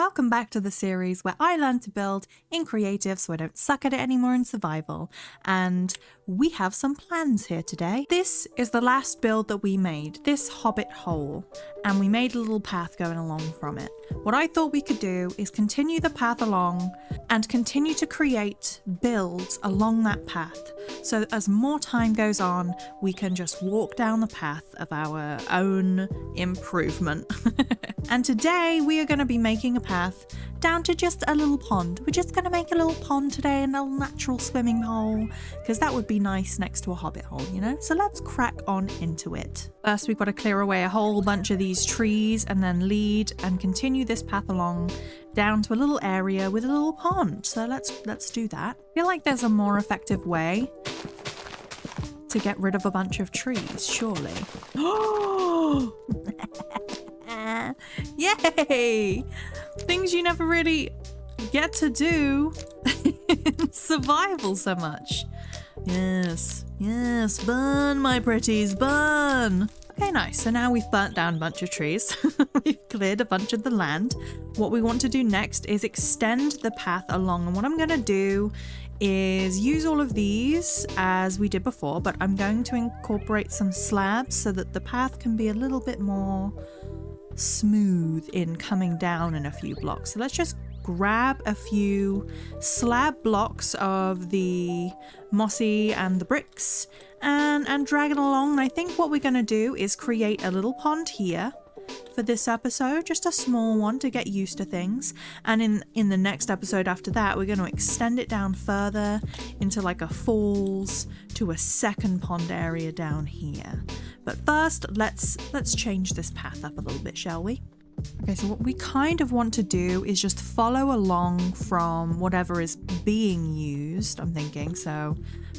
welcome back to the series where I learn to build in creative so I don't suck at it anymore in survival. And we have some plans here today. This is the last build that we made, this hobbit hole, and we made a little path going along from it. What I thought we could do is continue the path along and continue to create builds along that path. So as more time goes on, we can just walk down the path of our own improvement. And today we are going to be making a path down to just a little pond. We're just going to make a little pond today, a little natural swimming hole, because that would be nice next to a hobbit hole, you know? So let's crack on into it. First, we've got to clear away a whole bunch of these trees and then lead and continue this path along down to a little area with a little pond. So let's do that. I feel like there's a more effective way to get rid of a bunch of trees, surely. Oh! Yay! Things you never really get to do in survival so much. Yes, burn my pretties, burn! Okay, nice. So now we've burnt down a bunch of trees. We've cleared a bunch of the land. What we want to do next is extend the path along. And what I'm going to do is use all of these as we did before, but I'm going to incorporate some slabs so that the path can be a little bit more smooth in coming down in a few blocks. So let's just grab a few slab blocks of the mossy and the bricks and drag it along. And I think what we're going to do is create a little pond here for this episode, just a small one to get used to things. And in the next episode after that, we're going to extend it down further into like a falls to a second pond area down here. But first, let's change this path up a little bit, shall we? Okay, so what we kind of want to do is just follow along from whatever is being used, I'm thinking. So,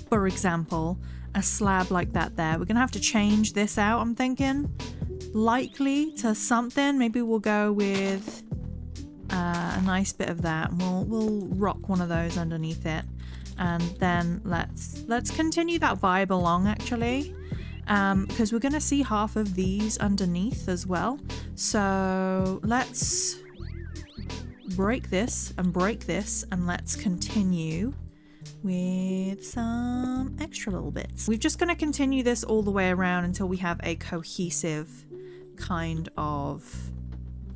for example, a slab like that there. We're going to have to change this out, I'm thinking. Likely to something. Maybe we'll go with a nice bit of that. We'll rock one of those underneath it. And then let's continue that vibe along, actually. Because we're going to see half of these underneath as well. So let's break this and let's continue with some extra little bits. We're just going to continue this all the way around until we have a cohesive kind of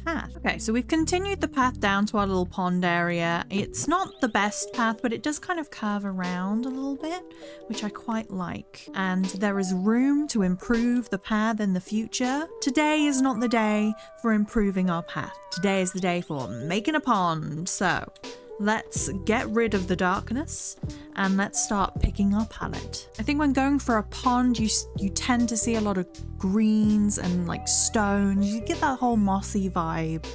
path. Okay, so we've continued the path down to our little pond area. It's not the best path, but it does kind of curve around a little bit, which I quite like. And there is room to improve the path in the future. Today is not the day for improving our path. Today is the day for making a pond. So let's get rid of the darkness and let's start picking our palette. I think when going for a pond, you tend to see a lot of greens and like stones. You get that whole mossy vibe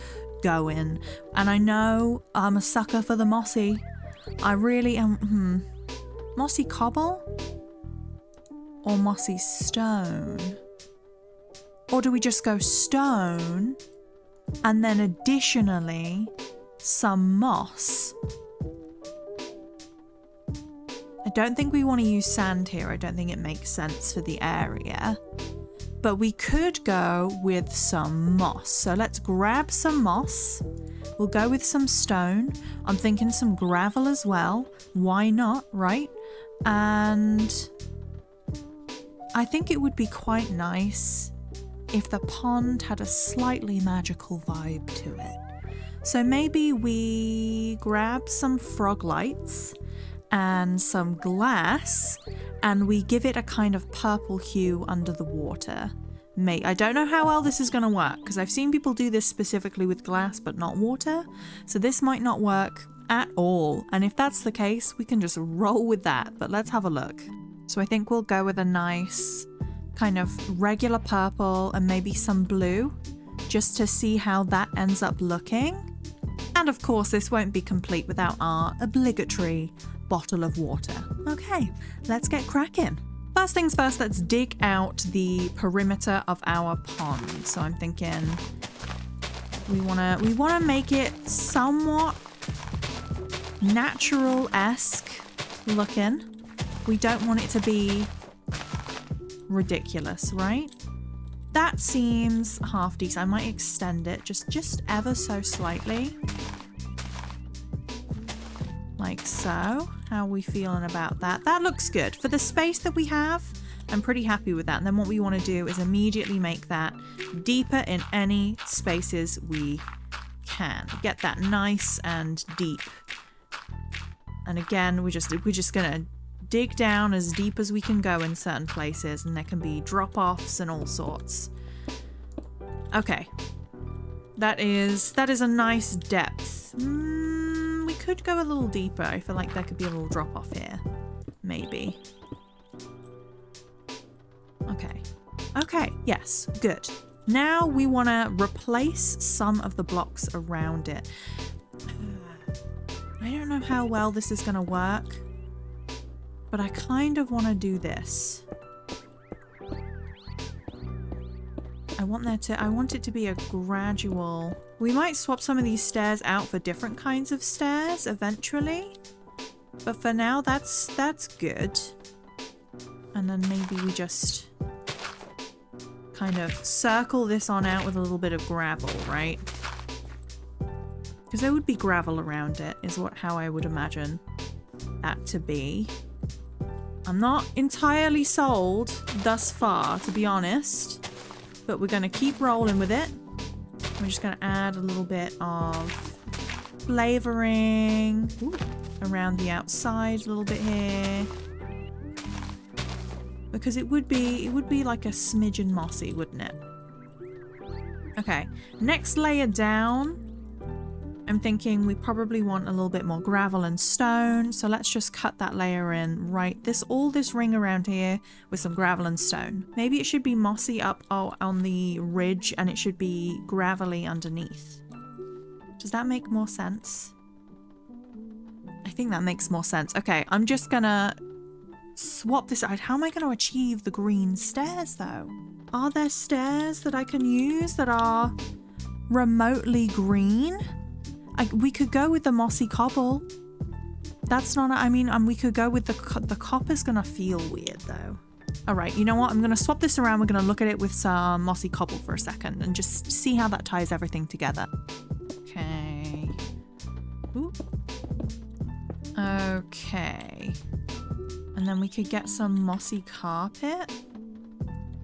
going. And I know I'm a sucker for the mossy. I really am. Mossy cobble or mossy stone? Or do we just go stone and then additionally some moss? I don't think we want to use sand here. I don't think it makes sense for the area. But we could go with some moss. So let's grab some moss. We'll go with some stone. I'm thinking some gravel as well. Why not, right? And I think it would be quite nice if the pond had a slightly magical vibe to it. So maybe we grab some frog lights and some glass and we give it a kind of purple hue under the water. I don't know how well this is going to work because I've seen people do this specifically with glass but not water. So this might not work at all. And if that's the case, we can just roll with that. But let's have a look. So I think we'll go with a nice kind of regular purple and maybe some blue just to see how that ends up looking. And of course, this won't be complete without our obligatory bottle of water. Okay, let's get cracking. First things first, let's dig out the perimeter of our pond. So I'm thinking we wanna make it somewhat natural-esque looking. We don't want it to be ridiculous, right? That seems half decent. I might extend it just ever so slightly. Like so. How are we feeling about that? That looks good. For the space that we have, I'm pretty happy with that. And then what we want to do is immediately make that deeper in any spaces we can. Get that nice and deep. And again, we're just gonna dig down as deep as we can go in certain places, and there can be drop-offs and all sorts. Okay. That is a nice depth. We could go a little deeper. I feel like there could be a little drop-off here. Maybe. Okay. Okay, yes, good. Now we want to replace some of the blocks around it. I don't know how well this is going to work, but I kind of want to do this. I want it to be a gradual... We might swap some of these stairs out for different kinds of stairs eventually, but for now that's good. And then maybe we just kind of circle this on out with a little bit of gravel, right? Because there would be gravel around it, is how I would imagine that to be. I'm not entirely sold thus far, to be honest, but we're going to keep rolling with it. We're just going to add a little bit of flavoring around the outside a little bit here. Because it would be like a smidgen mossy, wouldn't it? Okay, next layer down, I'm thinking we probably want a little bit more gravel and stone, so let's just cut that layer in all this ring around here with some gravel and stone. Maybe it should be mossy up on the ridge and it should be gravelly underneath. Does that make more sense? I think that makes more sense. Okay, I'm just gonna swap this out. How am I going to achieve the green stairs though? Are there stairs that I can use that are remotely green? We could go with the mossy cobble. That's not, I mean, we could go with the copper's gonna feel weird though. All right, you know what? I'm gonna swap this around. We're gonna look at it with some mossy cobble for a second and just see how that ties everything together. Okay. Ooh. Okay. And then we could get some mossy carpet.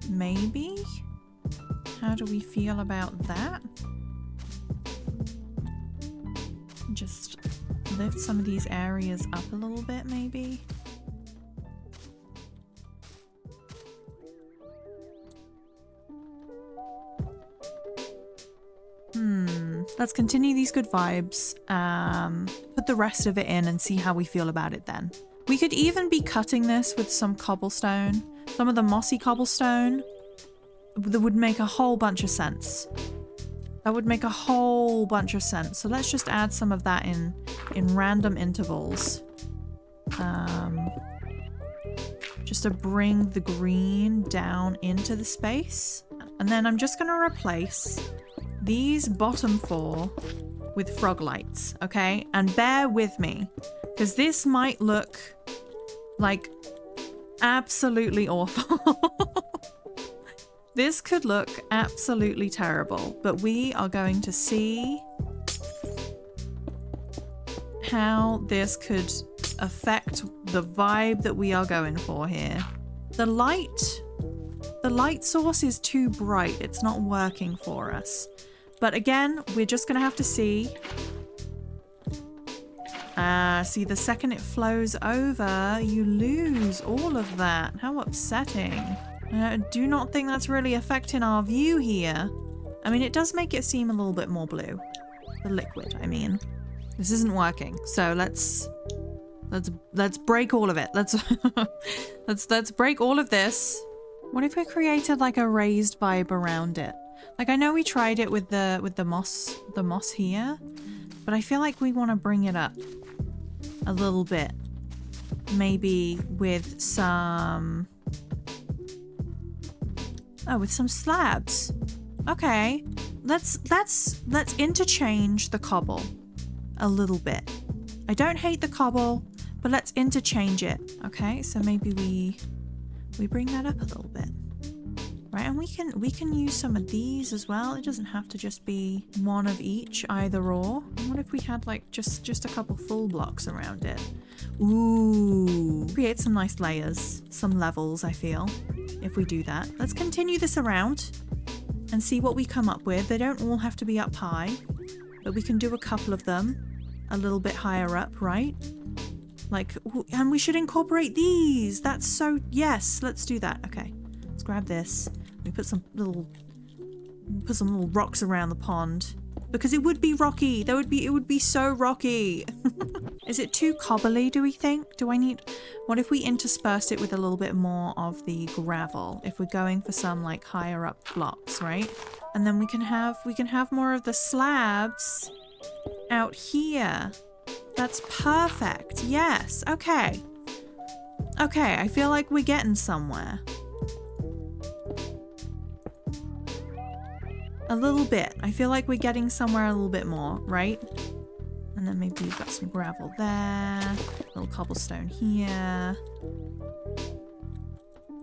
Maybe? How do we feel about that? Just lift some of these areas up a little bit, maybe. Let's continue these good vibes. Put the rest of it in and see how we feel about it then. We could even be cutting this with some cobblestone. Some of the mossy cobblestone. That would make a whole bunch of sense. That would make a whole bunch of sense. So let's just add some of that in random intervals. Just to bring the green down into the space. And then I'm just going to replace these bottom 4 with frog lights, okay? And bear with me, because this might look like absolutely awful. This could look absolutely terrible, but we are going to see how this could affect the vibe that we are going for here. The light source is too bright. It's not working for us. But again, we're just gonna have to see. See, the second it flows over, you lose all of that. How upsetting. I do not think that's really affecting our view here. I mean, it does make it seem a little bit more blue. The liquid, I mean. This isn't working. So let's break all of it. Let's break all of this. What if we created like a raised vibe around it? Like, I know we tried it with the moss here, but I feel like we want to bring it up a little bit. Maybe with some slabs. Okay. Let's interchange the cobble a little bit. I don't hate the cobble, but let's interchange it. Okay, so maybe we bring that up a little bit. Right, and we can use some of these as well. It doesn't have to just be one of each, either or. What if we had like just a couple full blocks around it? Ooh, create some nice layers, some levels, I feel, if we do that. Let's continue this around and see what we come up with. They don't all have to be up high, but we can do a couple of them a little bit higher up, right? Like, and we should incorporate these. That's so, yes, let's do that. Okay, let's grab this. We put some little rocks around the pond because it would be rocky. It would be so rocky. Is it too cobbly, do we think? What if we interspersed it with a little bit more of the gravel? If we're going for some like higher up blocks, right? And then we can have more of the slabs out here. That's perfect. Yes. Okay. Okay, I feel like we're getting somewhere. A little bit. I feel like we're getting somewhere a little bit more, right? And then maybe you've got some gravel there. A little cobblestone here.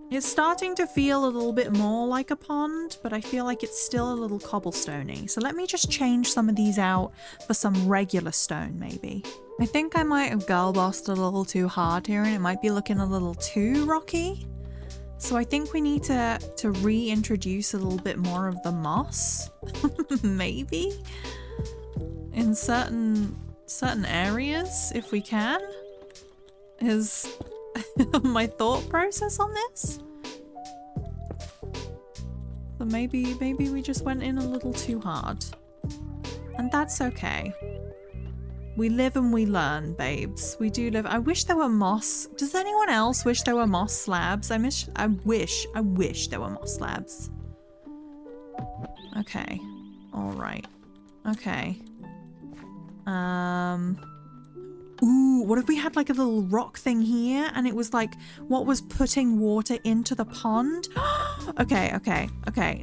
It's starting to feel a little bit more like a pond, but I feel like it's still a little cobblestoney. So let me just change some of these out for some regular stone, maybe. I think I might have girl bossed a little too hard here and it might be looking a little too rocky. So I think we need to reintroduce a little bit more of the moss, maybe, in certain areas, if we can, is my thought process on this. So maybe we just went in a little too hard, and that's okay. We live and we learn, babes. We do live. I wish there were moss. Does anyone else wish there were moss slabs? I wish there were moss slabs. Okay. All right. Okay. Ooh, what if we had like a little rock thing here and it was like what was putting water into the pond? Okay.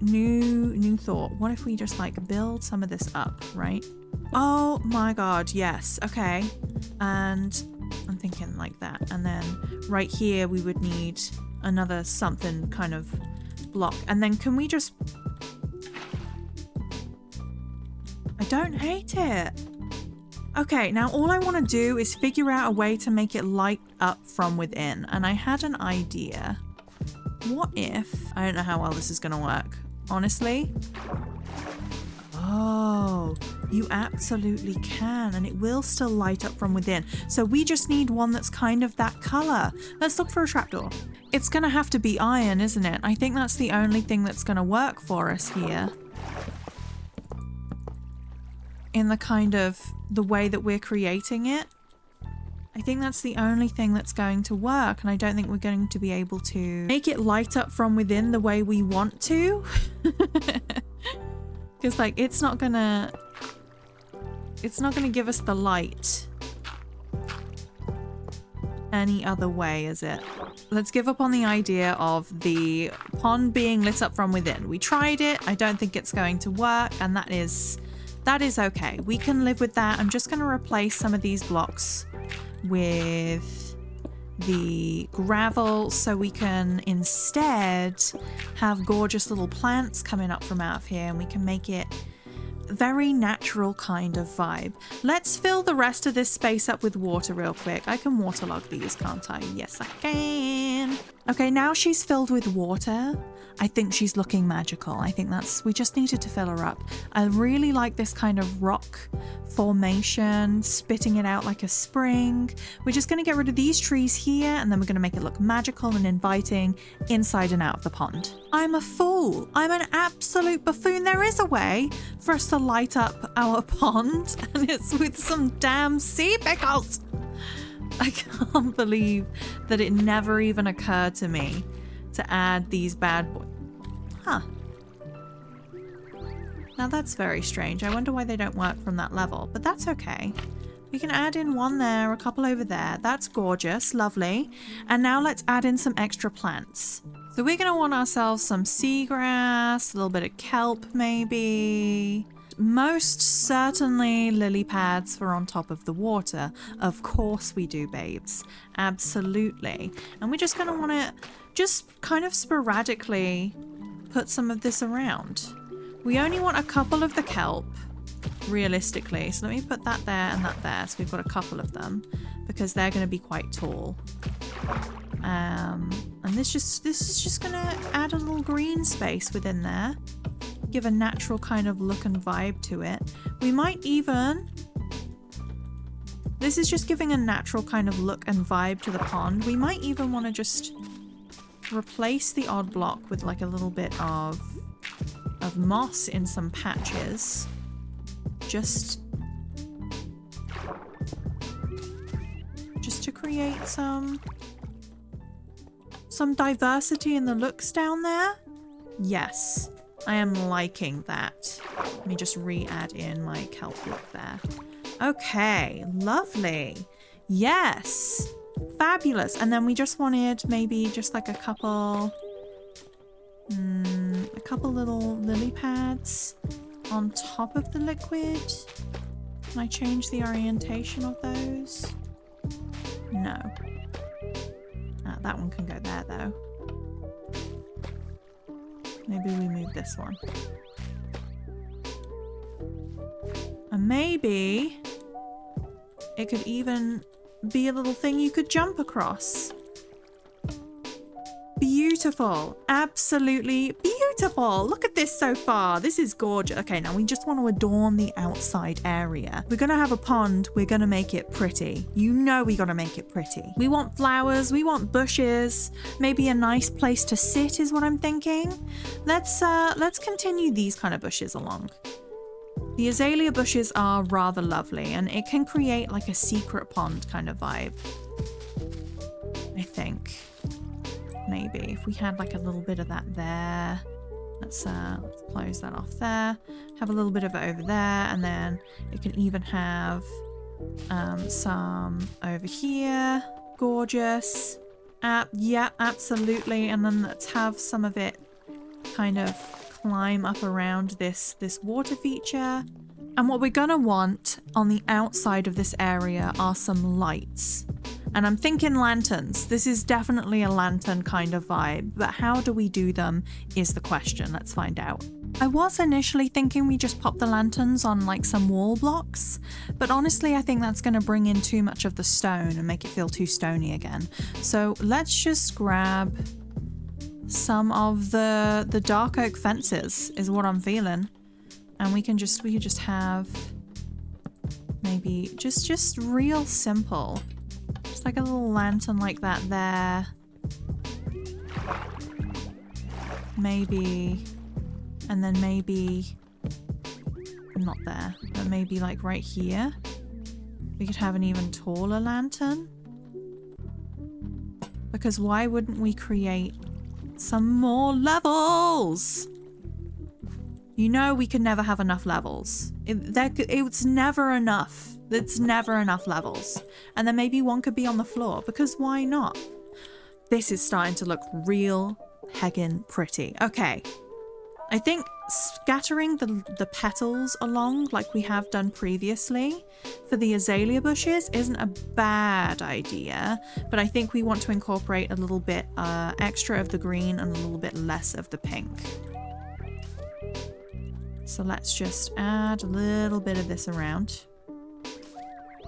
New thought. What if we just like build some of this up, right? Oh my god, yes. Okay. And I'm thinking like that. And then right here we would need another something kind of block. And then can we just... I don't hate it. Okay, now all I want to do is figure out a way to make it light up from within. And I had an idea. What if... I don't know how well this is going to work, honestly. Oh, you absolutely can, and it will still light up from within. So we just need one that's kind of that color. Let's look for a trapdoor. It's gonna have to be iron, isn't it? I think that's the only thing that's gonna work for us here. In the kind of the way that we're creating it. I think that's the only thing that's going to work, and I don't think we're going to be able to make it light up from within the way we want to. Because like it's not gonna give us the light any other way, is it? Let's give up on the idea of the pond being lit up from within. We tried it. I don't think it's going to work, and that is okay. We can live with that. I'm just going to replace some of these blocks with the gravel so we can instead have gorgeous little plants coming up from out of here, and we can make it a very natural kind of vibe. Let's fill the rest of this space up with water real quick. I can waterlog these, can't I? Yes, I can. Okay, now she's filled with water. I think she's looking magical. I think we just needed to fill her up. I really like this kind of rock formation, spitting it out like a spring. We're just going to get rid of these trees here, and then we're going to make it look magical and inviting inside and out of the pond. I'm a fool. I'm an absolute buffoon. There is a way for us to light up our pond, and it's with some damn sea pickles. I can't believe that it never even occurred to me to add these bad boys. Huh. Now that's very strange. I wonder why they don't work from that level, but that's okay. We can add in one there, a couple over there. That's gorgeous, lovely. And now let's add in some extra plants. So we're gonna want ourselves some seagrass, a little bit of kelp maybe. Most certainly lily pads for on top of the water. Of course we do, babes. Absolutely. And we're just gonna want to just kind of sporadically put some of this around. We only want a couple of the kelp, realistically. So let me put that there and that there. So we've got a couple of them because they're going to be quite tall. And this is just going to add a little green space within there. Give a natural kind of look and vibe to it. We might even... This is just giving a natural kind of look and vibe to the pond. We might even want to just replace the odd block with like a little bit of moss in some patches. Just to create some diversity in the looks down there. Yes, I am liking that. Let me just re-add in my kelp block there. Okay, lovely. Yes, fabulous. And then we just wanted maybe just like a couple little lily pads on top of the liquid. Can I change the orientation of those? No. That one can go there though. Maybe we move this one. And maybe it could even be a little thing you could jump across. Beautiful. Absolutely beautiful. Look at this so far. This is gorgeous. Okay, now we just want to adorn the outside area. We're going to have a pond. We're going to make it pretty. You know we got to make it pretty. We want flowers. We want bushes. Maybe a nice place to sit is what I'm thinking. Let's continue these kind of bushes along. The azalea bushes are rather lovely and it can create like a secret pond kind of vibe. I think. Maybe if we had like a little bit of that there. Let's close that off there. Have a little bit of it over there, and then it can even have some over here. Gorgeous. Yeah, absolutely. And then let's have some of it kind of climb up around this water feature. And what we're gonna want on the outside of this area are some lights. And I'm thinking lanterns. This is definitely a lantern kind of vibe, but how do we do them is the question. Let's find out. I was initially thinking we just pop the lanterns on like some wall blocks, but honestly I think that's going to bring in too much of the stone and make it feel too stony again. So let's just grab some of the dark oak fences is what I'm feeling. And we could just have maybe just real simple. Just like a little lantern like that there. Maybe. And then maybe. Not there. But maybe like right here. We could have an even taller lantern. Because why wouldn't we create some more levels? You know we can never have enough levels. It's never enough. It's never enough levels. And then maybe one could be on the floor, because why not? This is starting to look real heggin' pretty. Okay. I think scattering the petals along like we have done previously for the azalea bushes isn't a bad idea, but I think we want to incorporate a little bit extra of the green and a little bit less of the pink. So let's just add a little bit of this around.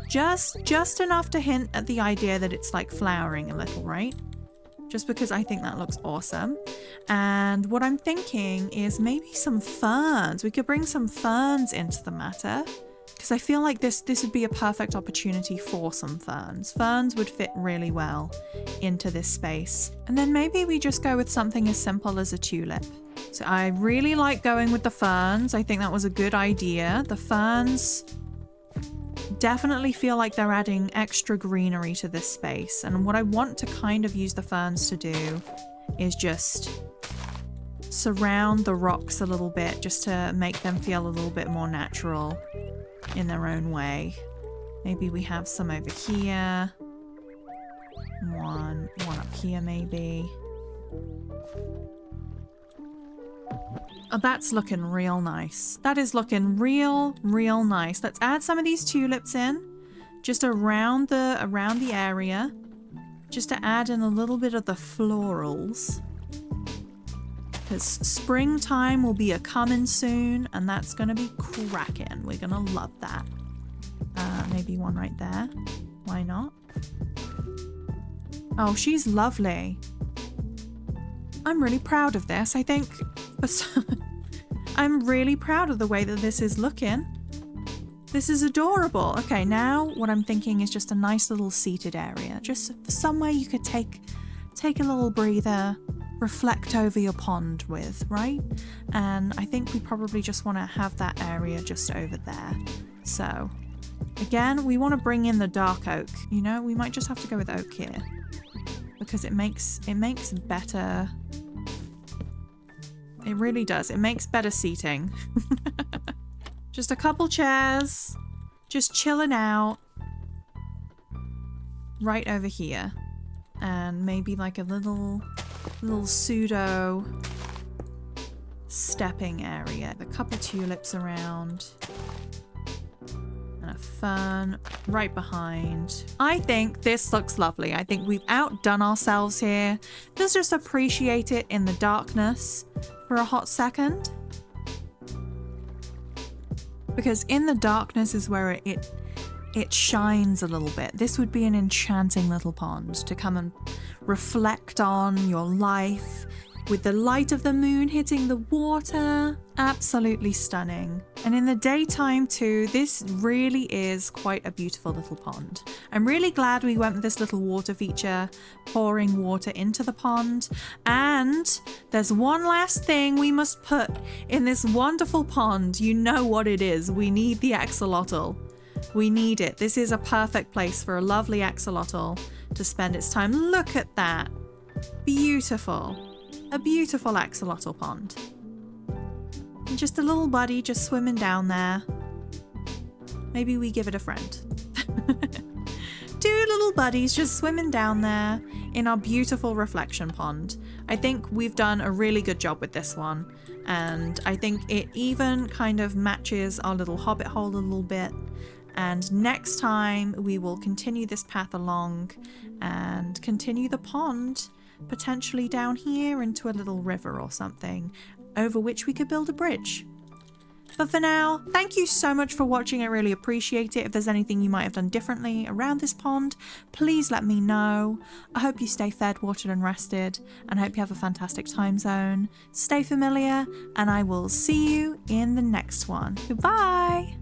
Just enough to hint at the idea that it's like flowering a little, right? Just because I think that looks awesome. And what I'm thinking is maybe some ferns. We could bring some ferns into the matter, because I feel like this would be a perfect opportunity for some ferns. Ferns would fit really well into this space. And then maybe we just go with something as simple as a tulip. So I really like going with the ferns. I think that was a good idea. The ferns definitely feel like they're adding extra greenery to this space. And what I want to kind of use the ferns to do is just surround the rocks a little bit, just to make them feel a little bit more natural in their own way. Maybe we have some over here. One up here maybe. Oh, that's looking real nice. That is looking real nice. Let's add some of these tulips in, just around the area, just to add in a little bit of the florals. because springtime will be a-coming soon, and that's gonna be cracking. We're gonna love that. Maybe one right there. Why not? Oh, she's lovely. I'm really proud of this. I think I'm really proud of the way that this is looking. This is adorable. Okay, now what I'm thinking is just a nice little seated area. Just somewhere you could take a little breather, reflect over your pond with, right? And I think we probably just want to have that area just over there. So, again, we want to bring in the dark oak. You know, we might just have to go with oak here because it makes better. It really does. It makes better seating. Just a couple chairs, just chilling out right over here. And maybe like a little pseudo stepping area. A couple tulips around. And a fern right behind. I think this looks lovely. I think we've outdone ourselves here. Let's just appreciate it in the darkness for a hot second. Because in the darkness is where it shines a little bit. This would be an enchanting little pond to come and reflect on your life with the light of the moon hitting the water. Absolutely stunning. And in the daytime too, this really is quite a beautiful little pond. I'm really glad we went with this little water feature, pouring water into the pond. And there's one last thing we must put in this wonderful pond. You know what it is. We need the axolotl. We need it. This is a perfect place for a lovely axolotl to spend its time. Look at that. Beautiful. A beautiful axolotl pond. And just a little buddy just swimming down there. Maybe we give it a friend. Two little buddies just swimming down there in our beautiful reflection pond. I think we've done a really good job with this one. And I think it even kind of matches our little hobbit hole a little bit. And next time we will continue this path along and continue the pond, potentially down here into a little river or something, over which we could build a bridge. But for now, thank you so much for watching. I really appreciate it. If there's anything you might have done differently around this pond, please let me know. I hope you stay fed, watered and rested, and I hope you have a fantastic time zone. Stay familiar, and I will see you in the next one. Goodbye!